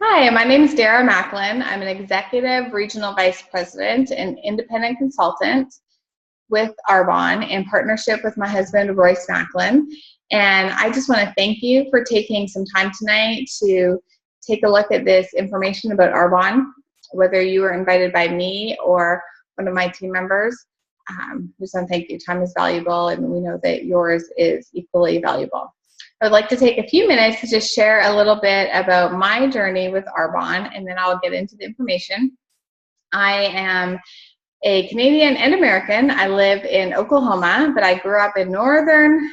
Hi, my name is Dara Macklin. I'm an Executive Regional Vice President and Independent Consultant with Arbonne in partnership with my husband, Royce Macklin. And I just want to thank you for taking some time tonight to take a look at this information about Arbonne, whether you were invited by me or one of my team members. Just want to thank you. Time is valuable, and we know that yours is equally valuable. I would like to take a few minutes to just share a little bit about my journey with Arbonne, and then I'll get into the information. I am a Canadian and American. I live in Oklahoma, but I grew up in northern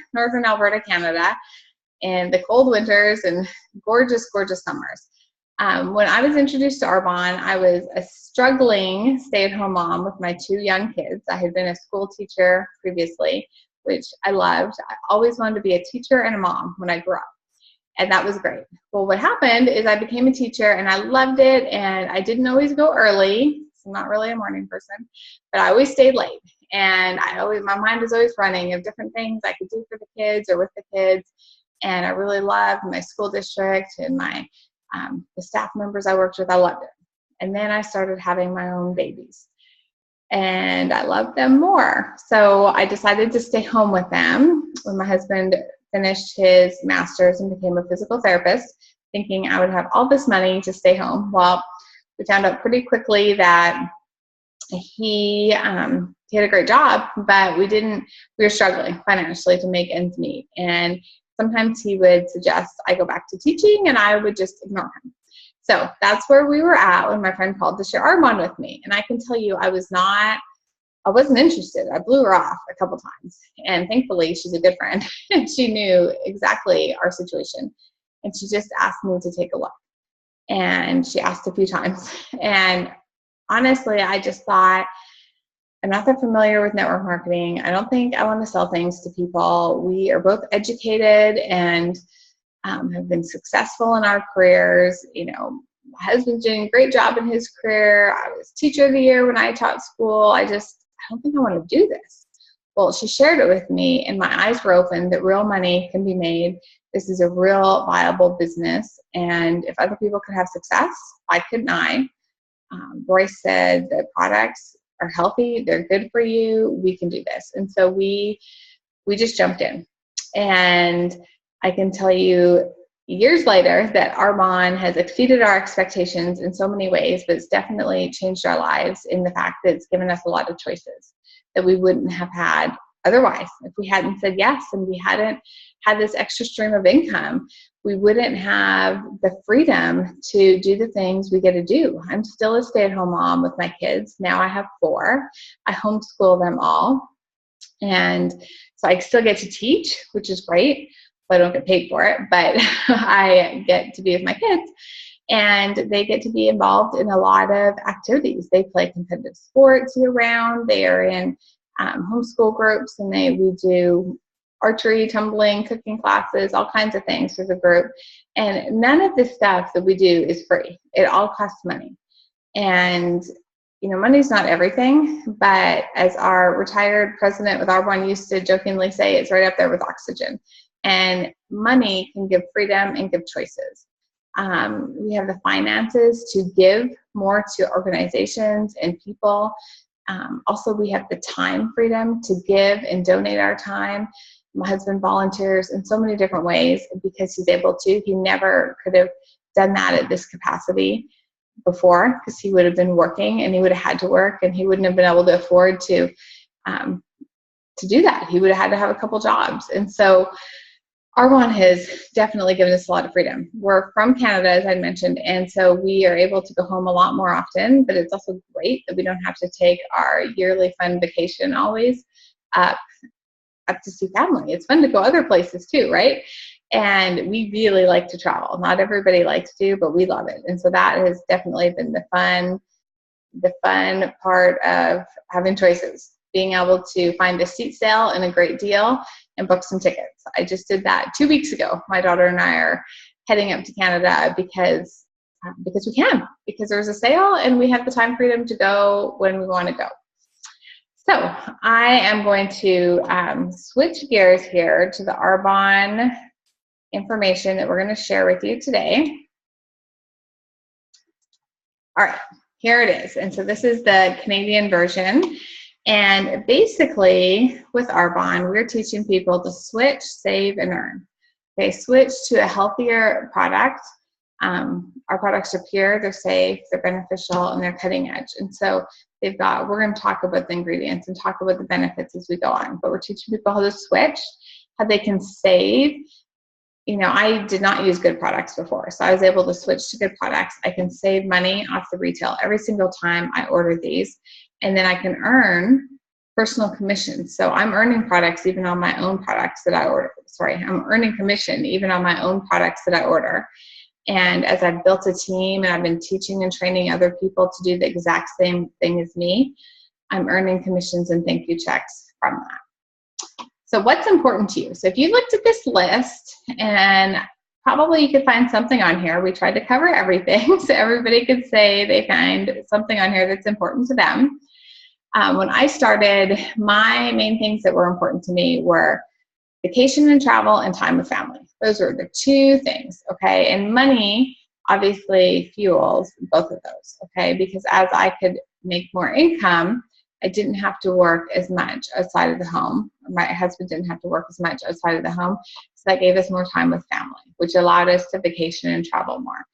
Alberta, Canada, in the cold winters and gorgeous summers. When I was introduced to Arbonne, I was a struggling stay-at-home mom with my two young kids. I had been a school teacher previously, which I loved. I always wanted to be a teacher and a mom when I grew up, and that was great. Well, what happened is I became a teacher, and I loved it, and I didn't always go early. So I'm not really a morning person, but I always stayed late, and my mind was always running of different things I could do for the kids or with the kids, and I really loved my school district and the staff members I worked with. I loved it. And then I started having my own babies, and I loved them more. So I decided to stay home with them when my husband finished his master's and became a physical therapist, thinking I would have all this money to stay home. Well, we found out pretty quickly that he had a great job, but we were struggling financially to make ends meet. And sometimes he would suggest I go back to teaching, and I would just ignore him. So that's where we were at when my friend called to share Arbonne with me. And I can tell you, I wasn't interested. I blew her off a couple times. And thankfully, she's a good friend. And she knew exactly our situation. And she just asked me to take a look. And she asked a few times. And honestly, I just thought, I'm not that familiar with network marketing. I don't think I want to sell things to people. We are both educated and have been successful in our careers. My husband's doing a great job in his career. I was teacher of the year when I taught school. I don't think I want to do this. Well, she shared it with me, and my eyes were open that real money can be made. This is a real viable business, and if other people could have success, why couldn't I? Royce said the products are healthy, they're good for you, we can do this. And so we just jumped in. And I can tell you years later that Arbonne has exceeded our expectations in so many ways, but it's definitely changed our lives in the fact that it's given us a lot of choices that we wouldn't have had otherwise. If we hadn't said yes and we hadn't had this extra stream of income, we wouldn't have the freedom to do the things we get to do. I'm still a stay-at-home mom with my kids. Now I have 4. I homeschool them all. And so I still get to teach, which is great. I don't get paid for it, but I get to be with my kids, and they get to be involved in a lot of activities. They play competitive sports year-round. They are in homeschool groups, and we do archery, tumbling, cooking classes, all kinds of things for the group. And none of the stuff that we do is free. It all costs money. And money's not everything, but as our retired president with Arbonne used to jokingly say, it's right up there with oxygen. And money can give freedom and give choices. We have the finances to give more to organizations and people. Also, we have the time freedom to give and donate our time. My husband volunteers in so many different ways because he's able to. He never could have done that at this capacity before, because he would have been working, and he would have had to work, and he wouldn't have been able to afford to do that. He would have had to have a couple jobs. And so Arbonne has definitely given us a lot of freedom. We're from Canada, as I mentioned, and so we are able to go home a lot more often, but it's also great that we don't have to take our yearly fun vacation always up to see family. It's fun to go other places too, right? And we really like to travel. Not everybody likes to, but we love it. And so that has definitely been the fun part of having choices, being able to find a seat sale and a great deal and book some tickets. I just did that 2 weeks ago. My daughter and I are heading up to Canada because we can, because there's a sale and we have the time freedom to go when we want to go. So I am going to switch gears here to the Arbonne information that we're going to share with you today. All right, here it is. And so this is the Canadian version. And basically, with Arbonne, we're teaching people to switch, save, and earn. Okay, switch to a healthier product. Our products are pure, they're safe, they're beneficial, and they're cutting edge. And so we're going to talk about the ingredients and talk about the benefits as we go on. But we're teaching people how to switch, how they can save. You know, I did not use good products before, so I was able to switch to good products. I can save money off the retail every single time I order these, and then I can earn personal commissions. So I'm earning products even on my own products that I order. I'm earning commission even on my own products that I order. And as I've built a team and I've been teaching and training other people to do the exact same thing as me, I'm earning commissions and thank you checks from that. So what's important to you? So if you looked at this list, and probably you could find something on here. We tried to cover everything so everybody could say they find something on here that's important to them. When I started, my main things that were important to me were vacation and travel and time with family. Those are the two things, okay? And money obviously fuels both of those, okay? Because as I could make more income, I didn't have to work as much outside of the home. My husband didn't have to work as much outside of the home. So that gave us more time with family, which allowed us to vacation and travel more.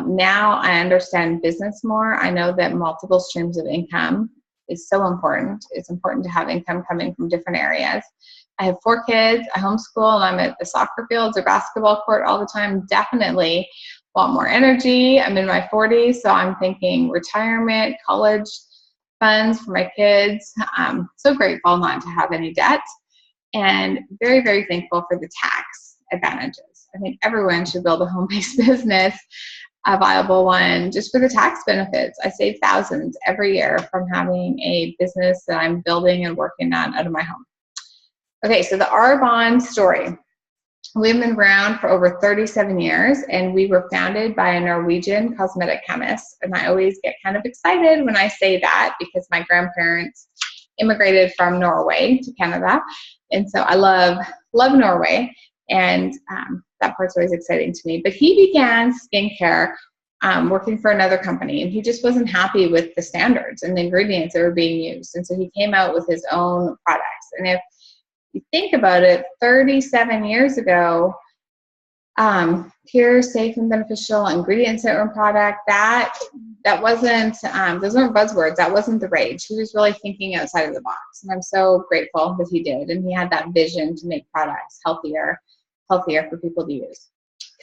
Now I understand business more. I know that multiple streams of income is so important. It's important to have income coming from different areas. I have 4 kids, I homeschool, and I'm at the soccer fields or basketball court all the time. Definitely want more energy. I'm in my 40s, so I'm thinking retirement, college funds for my kids. I'm so grateful not to have any debt, and very, very thankful for the tax advantages. I think everyone should build a home-based business, a viable one, just for the tax benefits. I save thousands every year from having a business that I'm building and working on out of my home. Okay, so the Arbonne story. We've been around for over 37 years, and we were founded by a Norwegian cosmetic chemist. And I always get kind of excited when I say that because my grandparents immigrated from Norway to Canada. And so I love Norway, and that part's always exciting to me. But he began skincare working for another company, and he just wasn't happy with the standards and the ingredients that were being used. And so he came out with his own products. And if you think about it, 37 years ago, pure, safe, and beneficial ingredients that were in product, that wasn't, those weren't buzzwords. That wasn't the rage. He was really thinking outside of the box. And I'm so grateful that he did. And he had that vision to make products healthier for people to use.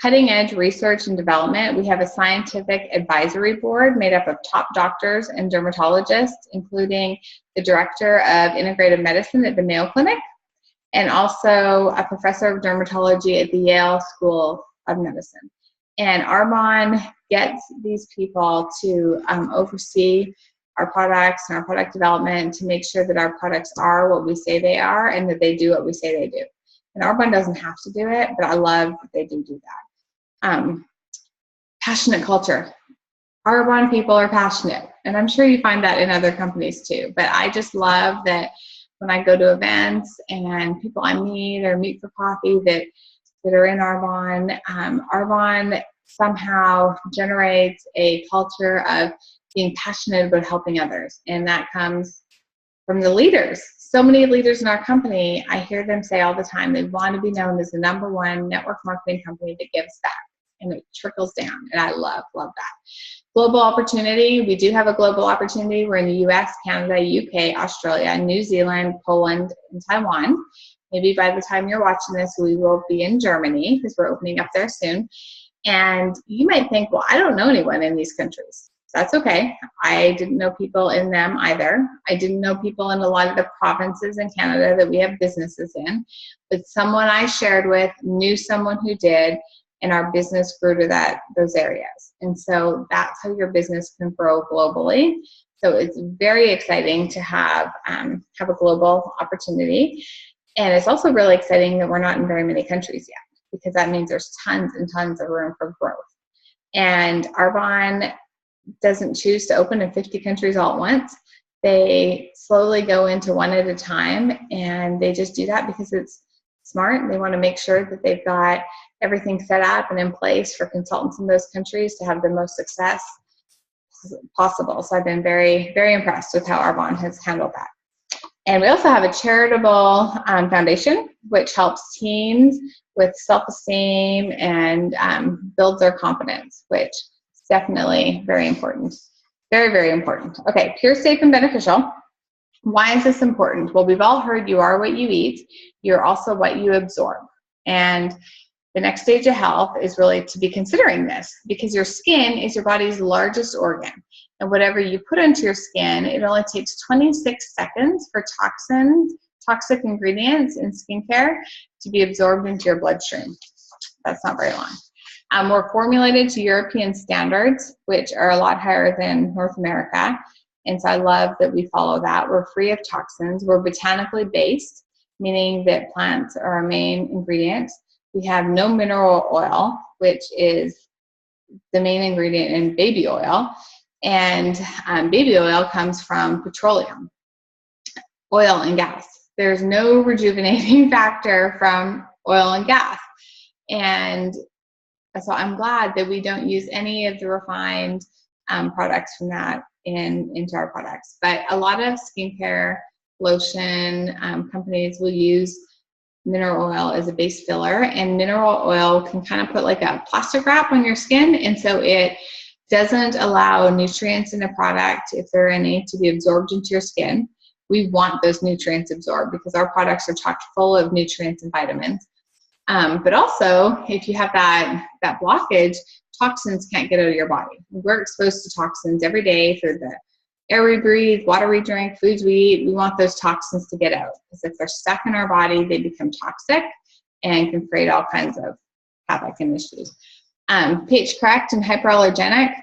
Cutting edge research and development. We have a scientific advisory board made up of top doctors and dermatologists, including the director of integrative medicine at the Mayo Clinic, and also a professor of dermatology at the Yale School of Medicine. And Arbonne gets these people to oversee our products and our product development to make sure that our products are what we say they are and that they do what we say they do. And Arbonne doesn't have to do it, but I love that they do that. Passionate culture. Arbonne people are passionate, and I'm sure you find that in other companies too. But I just love that when I go to events and people I meet or meet for coffee that are in Arbonne, Arbonne somehow generates a culture of being passionate about helping others. And that comes from the leaders. So many leaders in our company, I hear them say all the time, they want to be known as the #1 network marketing company that gives back. And it trickles down. And I love that. Global opportunity. We do have a global opportunity. We're in the US, Canada, UK, Australia, New Zealand, Poland, and Taiwan. Maybe by the time you're watching this, we will be in Germany because we're opening up there soon. And you might think, well, I don't know anyone in these countries. That's okay. I didn't know people in them either. I didn't know people in a lot of the provinces in Canada that we have businesses in. But someone I shared with knew someone who did, and our business grew to those areas. And so that's how your business can grow globally. So it's very exciting to have a global opportunity. And it's also really exciting that we're not in very many countries yet, because that means there's tons and tons of room for growth. And Arbonne doesn't choose to open in 50 countries all at once. They slowly go into one at a time, and they just do that because it's smart. They want to make sure that they've got everything set up and in place for consultants in those countries to have the most success possible. So I've been very, very impressed with how Arbonne has handled that. And we also have a charitable foundation, which helps teens with self-esteem and builds their confidence, which is definitely very important. Very, very important. Okay, pure, safe, and beneficial. Why is this important? Well, we've all heard you are what you eat. You're also what you absorb. And the next stage of health is really to be considering this, because your skin is your body's largest organ. And whatever you put into your skin, it only takes 26 seconds for toxic ingredients in skincare to be absorbed into your bloodstream. That's not very long. We're formulated to European standards, which are a lot higher than North America. And so I love that we follow that. We're free of toxins. We're botanically based, meaning that plants are our main ingredient. We have no mineral oil, which is the main ingredient in baby oil. And baby oil comes from petroleum, oil and gas. There's no rejuvenating factor from oil and gas. And so I'm glad that we don't use any of the refined products from that into our products. But a lot of skincare lotion companies will use mineral oil as a base filler, and mineral oil can kind of put like a plastic wrap on your skin, and so it doesn't allow nutrients in a product, if there are any, to be absorbed into your skin. We want those nutrients absorbed because our products are chock full of nutrients and vitamins. But also, if you have that blockage, toxins can't get out of your body. We're exposed to toxins every day through the air we breathe, water we drink, foods we eat. We want those toxins to get out, because if they're stuck in our body, they become toxic and can create all kinds of havoc and issues. pH correct and hyperallergenic.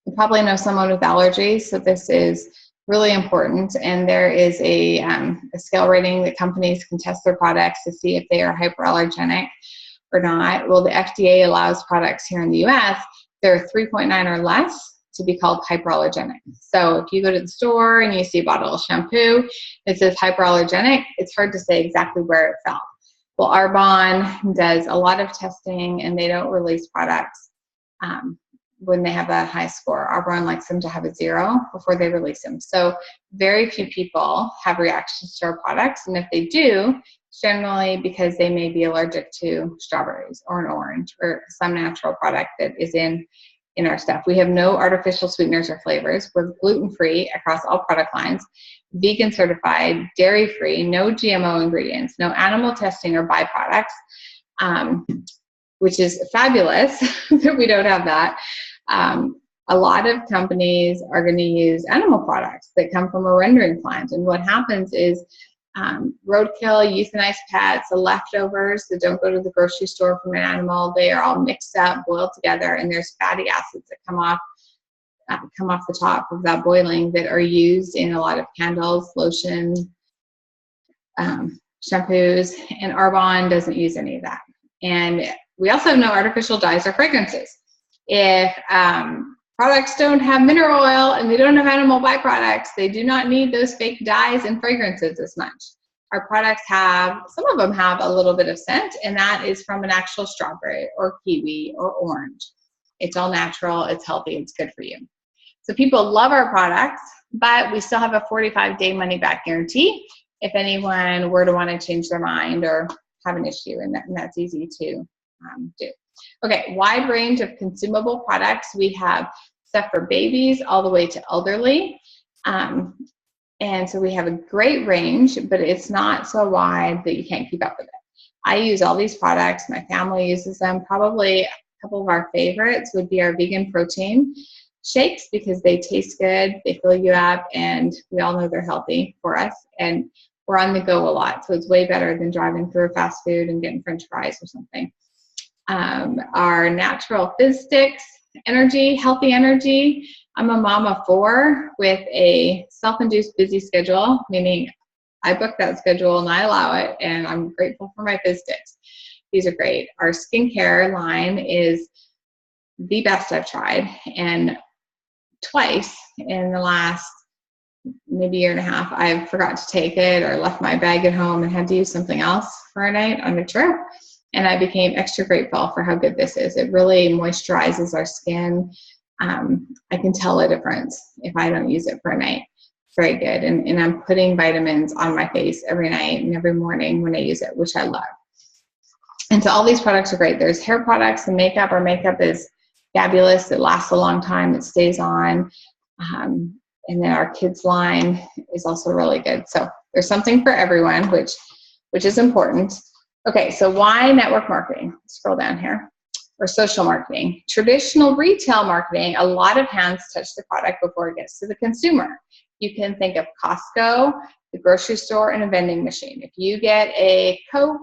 You probably know someone with allergies, so this is really important. And there is a scale rating that companies can test their products to see if they are hyperallergenic or not. Well, the FDA allows products here in the US, they're 3.9 or less, to be called hyperallergenic. So if you go to the store and you see a bottle of shampoo that says hyperallergenic, it's hard to say exactly where it fell. Well, Arbonne does a lot of testing, and they don't release products when they have a high score. Arbonne likes them to have a 0 before they release them. So very few people have reactions to our products, and if they do, it's generally because they may be allergic to strawberries or an orange or some natural product that is in our stuff. We have no artificial sweeteners or flavors. We're gluten-free across all product lines, vegan certified, dairy-free, no GMO ingredients, no animal testing or byproducts, which is fabulous that we don't have that. A lot of companies are going to use animal products that come from a rendering plant. And what happens is roadkill, euthanized pets, the leftovers that don't go to the grocery store from an animal, they are all mixed up, boiled together, and there's fatty acids that come off the top of that boiling that are used in a lot of candles, lotion, shampoos, and Arbonne doesn't use any of that. And we also have no artificial dyes or fragrances. If products don't have mineral oil and they don't have animal byproducts, they do not need those fake dyes and fragrances as much. Our products some of them have a little bit of scent, and that is from an actual strawberry or kiwi or orange. It's all natural, it's healthy, it's good for you. So people love our products, but we still have a 45-day money-back guarantee if anyone were to want to change their mind or have an issue, and that's easy to do. Okay, wide range of consumable products. We have stuff for babies all the way to elderly. And so we have a great range, but it's not so wide that you can't keep up with it. I use all these products. My family uses them. Probably a couple of our favorites would be our vegan protein shakes, because they taste good, they fill you up, and we all know they're healthy for us. And we're on the go a lot, so it's way better than driving through a fast food and getting French fries or something. Our natural fizz sticks, healthy energy. I'm a mom of 4 with a self-induced busy schedule, meaning I book that schedule and I allow it, and I'm grateful for my fizz sticks. These are great. Our skincare line is the best I've tried, and twice in the last maybe year and a half, I've forgot to take it or left my bag at home and had to use something else for a night on a trip. And I became extra grateful for how good this is. It really moisturizes our skin. I can tell a difference if I don't use it for a night. It's very good. And I'm putting vitamins on my face every night and every morning when I use it, which I love. And so all these products are great. There's hair products and makeup. Our makeup is fabulous. It lasts a long time. It stays on. And then our kids line is also really good. So there's something for everyone, which is important. Okay, so why network marketing? Scroll down here. Or social marketing. Traditional retail marketing, a lot of hands touch the product before it gets to the consumer. You can think of Costco, the grocery store, and a vending machine. If you get a Coke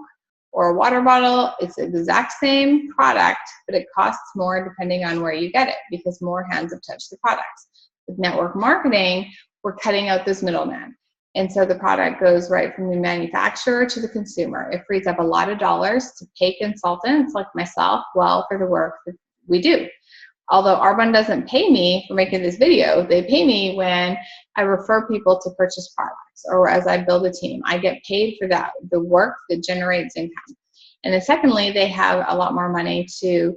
or a water bottle, it's the exact same product, but it costs more depending on where you get it because more hands have touched the products. With network marketing, we're cutting out those middlemen. And so the product goes right from the manufacturer to the consumer. It frees up a lot of dollars to pay consultants like myself well for the work that we do. Although Arbonne doesn't pay me for making this video, they pay me when I refer people to purchase products or as I build a team. I get paid for that, the work that generates income. And then secondly, they have a lot more money to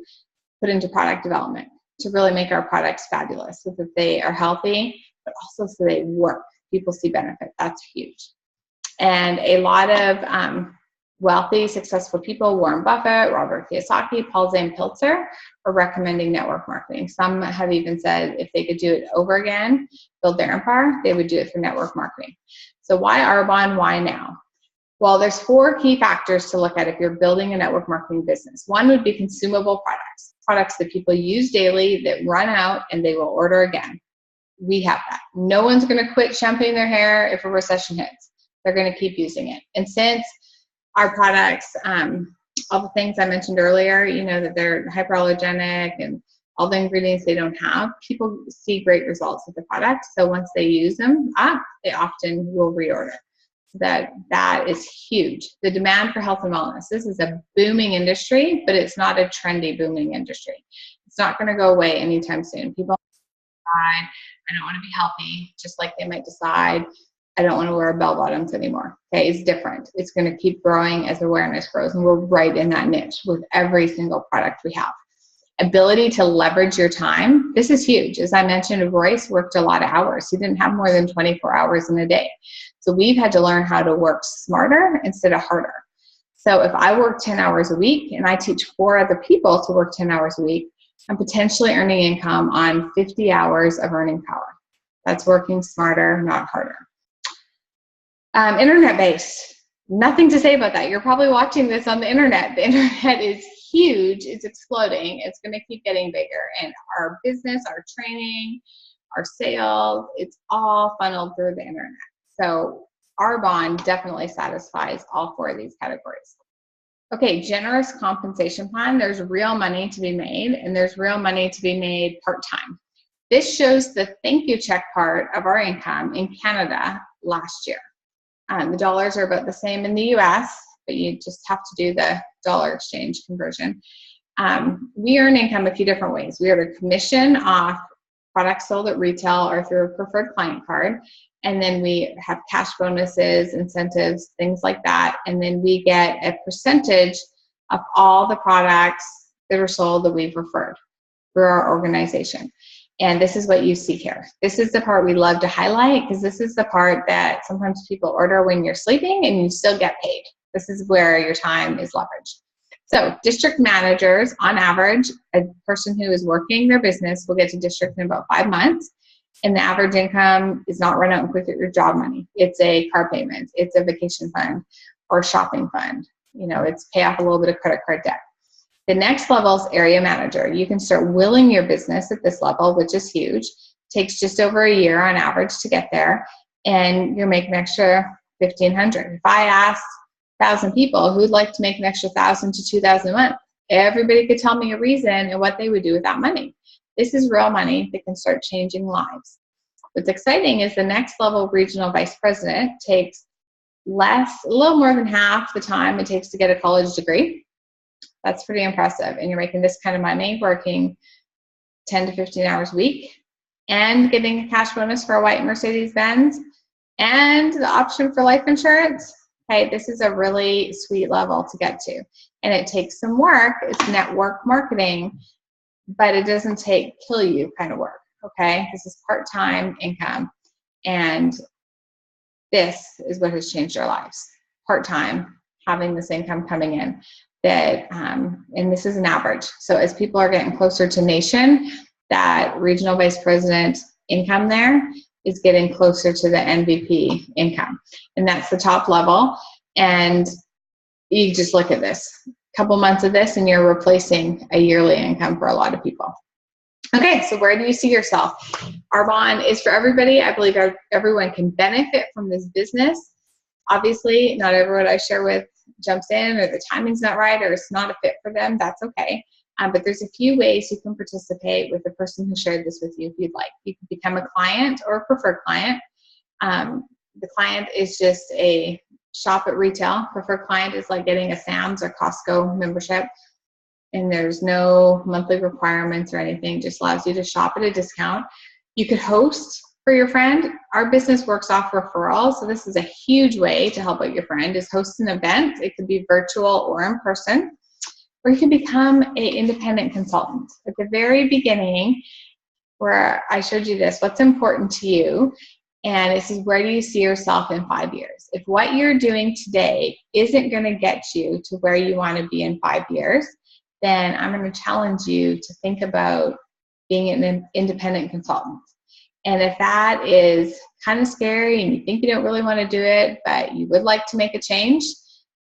put into product development to really make our products fabulous so that they are healthy, but also so they work. People see benefit. That's huge. And a lot of wealthy, successful people, Warren Buffett, Robert Kiyosaki, Paul Zane Pilzer, are recommending network marketing. Some have even said if they could do it over again, build their empire, they would do it for network marketing. So why Arbonne? Why now? Well, there's 4 key factors to look at if you're building a network marketing business. One would be consumable products, products that people use daily that run out and they will order again. We have that. No one's going to quit shampooing their hair if a recession hits. They're going to keep using it. And since our products, all the things I mentioned earlier, you know, that they're hyperallergenic and all the ingredients they don't have, people see great results with the product. So once they use them, they often will reorder. That is huge. The demand for health and wellness. This is a booming industry, but it's not a trendy booming industry. It's not going to go away anytime soon. People decide, I don't want to be healthy, just like they might decide, I don't want to wear bell bottoms anymore. Okay, it's different. It's going to keep growing as awareness grows, and we're right in that niche with every single product we have. Ability to leverage your time. This is huge. As I mentioned, Royce worked a lot of hours. He didn't have more than 24 hours in a day. So we've had to learn how to work smarter instead of harder. So if I work 10 hours a week and I teach 4 other people to work 10 hours a week, I'm potentially earning income on 50 hours of earning power. That's working smarter, not harder. Internet-based. Nothing to say about that. You're probably watching this on the internet. The internet is huge. It's exploding. It's going to keep getting bigger. And our business, our training, our sales, it's all funneled through the internet. So Arbonne definitely satisfies all 4 of these categories. Okay, generous compensation plan. There's real money to be made, and there's real money to be made part-time. This shows the thank you check part of our income in Canada last year. The dollars are about the same in the US, but you just have to do the dollar exchange conversion. We earn income a few different ways. We earn a commission off products sold at retail or through a preferred client card. And then we have cash bonuses, incentives, things like that. And then we get a percentage of all the products that are sold that we've referred through our organization. And this is what you see here. This is the part we love to highlight because this is the part that sometimes people order when you're sleeping and you still get paid. This is where your time is leveraged. So district managers, on average, a person who is working their business will get to district in about 5 months. And the average income is not run out and quick at your job money. It's a car payment. It's a vacation fund or shopping fund. You know, it's pay off a little bit of credit card debt. The next level is area manager. You can start willing your business at this level, which is huge. Takes just over a year on average to get there. And you're making an extra $1,500. If I asked 1,000 people who'd like to make an extra $1,000 to $2,000 a month, everybody could tell me a reason and what they would do with that money. This is real money that can start changing lives. What's exciting is the next level regional vice president takes a little more than half the time it takes to get a college degree. That's pretty impressive. And you're making this kind of money working 10 to 15 hours a week and getting a cash bonus for a white Mercedes-Benz and the option for life insurance. Okay, this is a really sweet level to get to. And it takes some work. It's network marketing. but it doesn't kill you kind of work, okay? This is part-time income, and this is what has changed our lives. Part-time, having this income coming in, that, and this is an average. So as people are getting closer to nation, that regional vice president income there is getting closer to the MVP income, and that's the top level. And you just look at this, couple months of this, and you're replacing a yearly income for a lot of people. Okay, so where do you see yourself? Arbonne is for everybody. I believe everyone can benefit from this business. Obviously, not everyone I share with jumps in, or the timing's not right, or it's not a fit for them. That's okay. But there's a few ways you can participate with the person who shared this with you if you'd like. You can become a client or a preferred client. The client is just a shop at retail. Preferred client is like getting a Sam's or Costco membership, and there's no monthly requirements or anything, just allows you to shop at a discount. You could host for your friend. Our business works off referrals, so this is a huge way to help out your friend, is host an event. It could be virtual or in person, or you can become an independent consultant. At the very beginning, where I showed you this, what's important to you, and this is where do you see yourself in 5 years? If what you're doing today isn't going to get you to where you want to be in 5 years, then I'm going to challenge you to think about being an independent consultant. And if that is kind of scary and you think you don't really want to do it, but you would like to make a change,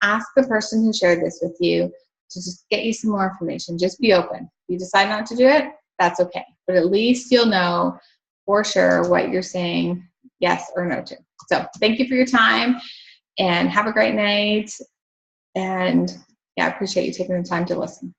ask the person who shared this with you to just get you some more information. Just be open. If you decide not to do it, that's okay. But at least you'll know for sure what you're saying yes or no to. So thank you for your time, and have a great night. And yeah, I appreciate you taking the time to listen.